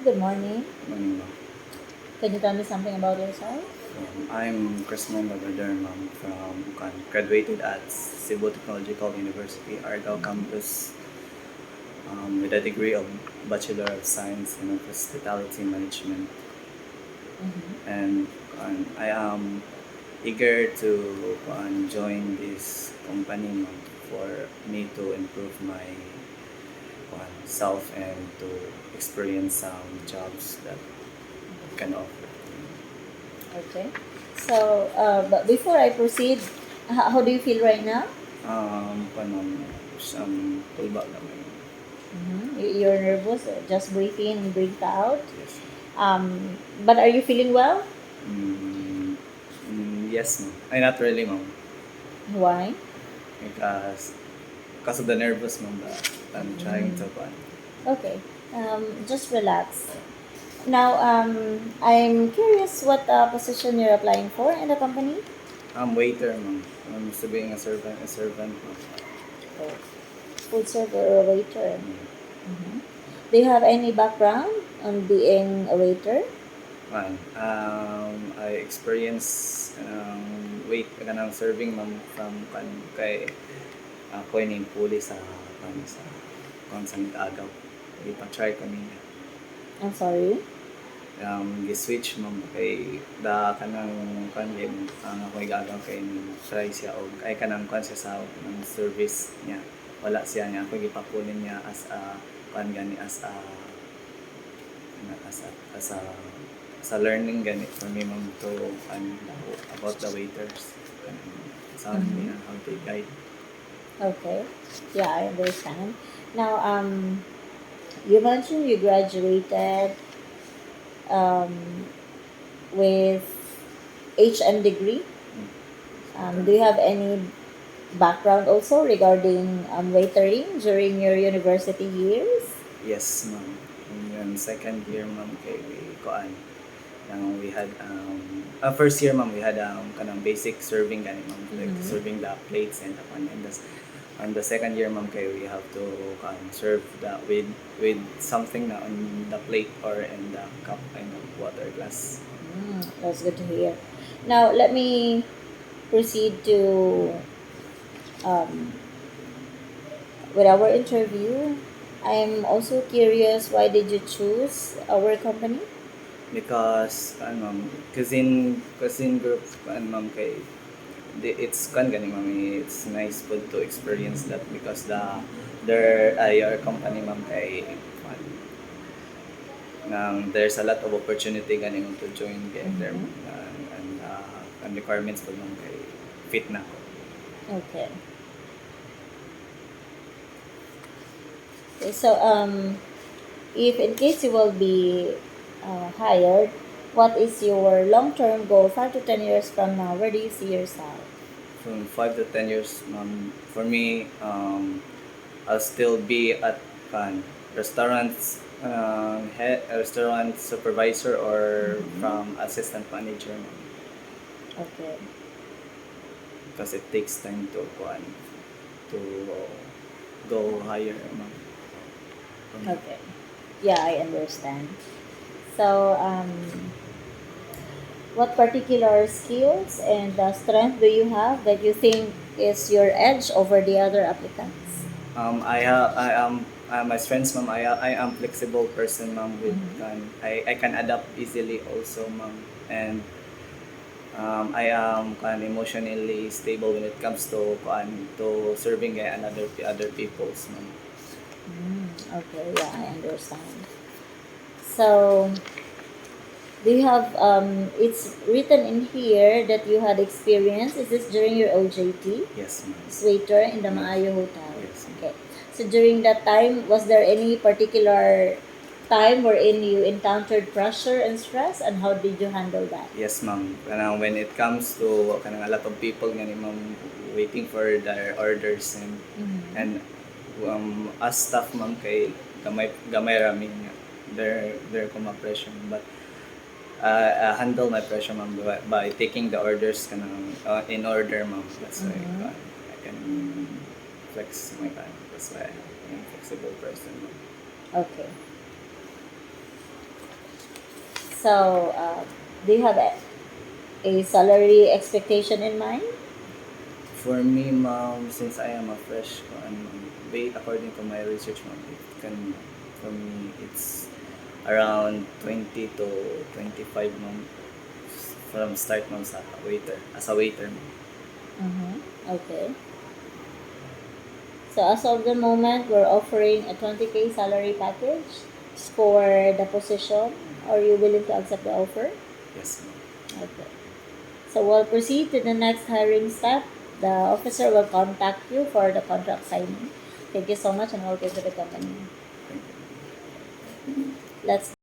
Good morning. Manila. Can you tell me something about yourself? I'm Crisman Labrador, ma'am, from graduated at Cebu Technological University, Argao campus, with a degree of Bachelor of Science in Hospitality Management. Mm-hmm. And I am eager to join this company, ma'am, for me to improve my self and to experience some jobs that can offer. Okay. So, but before I proceed, how do you feel right now? Ma'am, some tulba lang. You're nervous. Just breathe in and breathe out. Yes. But are you feeling well? Mm, yes, ma'am. Ay, not really, ma'am. Why? Because of the nervous, ma'am, that I'm trying Mm, to okay. Just relax. Now, I'm curious what position you're applying for in the company. I'm waiter, ma'am. I'm used to being a servant, ma'am. Oh, food server or a waiter. Mm. Mm-hmm. Do you have any background on being a waiter? I experienced wait kanang serving, ma'am, from kay ako ni puli sa agaw. Ipa-try ko niya. I'm sorry. Gi-switch ma'am kay kanang kandim ang ako'y gagaw kay try siya og ay kanang kwan siya sa ng service niya. Wala siya niya ako gipakunin niya as a kwan gani as a learning gani for me ma'am to about the waiters sa Mm-hmm. niya how to guide. Okay. Yeah, I understand. Now, you mentioned you graduated um, with HM degree. Do you have any background also regarding waitering during your university years? Yes ma'am. Yung second year ma'am kay we kuan we had first year ma'am we had kanang basic serving gani ma'am like Mm-hmm. serving the plates and on the second year ma'am kay we have to serve the with something na on the plate or in the cup and the water glass. That's good to hear. Now, let me proceed to um, with our interview. I'm also curious, why did you choose our company? Because cousin group ma'am kay it's gani ma'am it's nice food to experience that because your company ma'am kay there's a lot of opportunity gani mo to join get there Mm-hmm. and requirements po nung kay fit na ko. Okay. Okay. So, if in case you will be hired, what is your long-term goal, 5 to 10 years from now? Where do you see yourself? From 5 to 10 years, for me, I'll still be at restaurants, restaurant supervisor or Mm-hmm. from assistant manager Okay. because it takes time to to go higher, ma'am. Okay. Yeah, I understand. So, what particular skills and strength do you have that you think is your edge over the other applicants? I am my strengths, ma'am. I am flexible person, ma'am. Mm-hmm. I can adapt easily also, ma'am. And I am emotionally stable when it comes to serving other people's, ma'am. Okay, yeah, I understand. So, do you have it's written in here that you had experience. Is this during your OJT? Yes, ma'am. Waiter in the Yes. Maayo Hotel. Yes, ma'am. Okay. So during that time, was there any particular time wherein you encountered pressure and stress, and how did you handle that? Yes, ma'am. When it comes to a lot of people nga ma'am waiting for their orders Mm-hmm. and as staff ma'am kay gamay rami nga there ko ma-pressure but handle my pressure ma'am by taking the orders in order ma'am. That's why Mm-hmm. I can flex my time. That's why I'm a flexible person ma'am. Okay. So, do you have a salary expectation in mind? For me, ma'am, since I am a fresh one, according to my research, ma'am, it can, for me, it's around 20 to 25, ma'am, from start, ma'am, sa waiter, as a waiter, ma'am. Mm-hmm. Okay. So as of the moment, we're offering a 20K salary package for the position. Are you willing to accept the offer? Yes, ma'am. Okay. So we'll proceed to the next hiring step. The officer will contact you for the contract signing. Thank you so much and welcome to the company. Thank you. Let's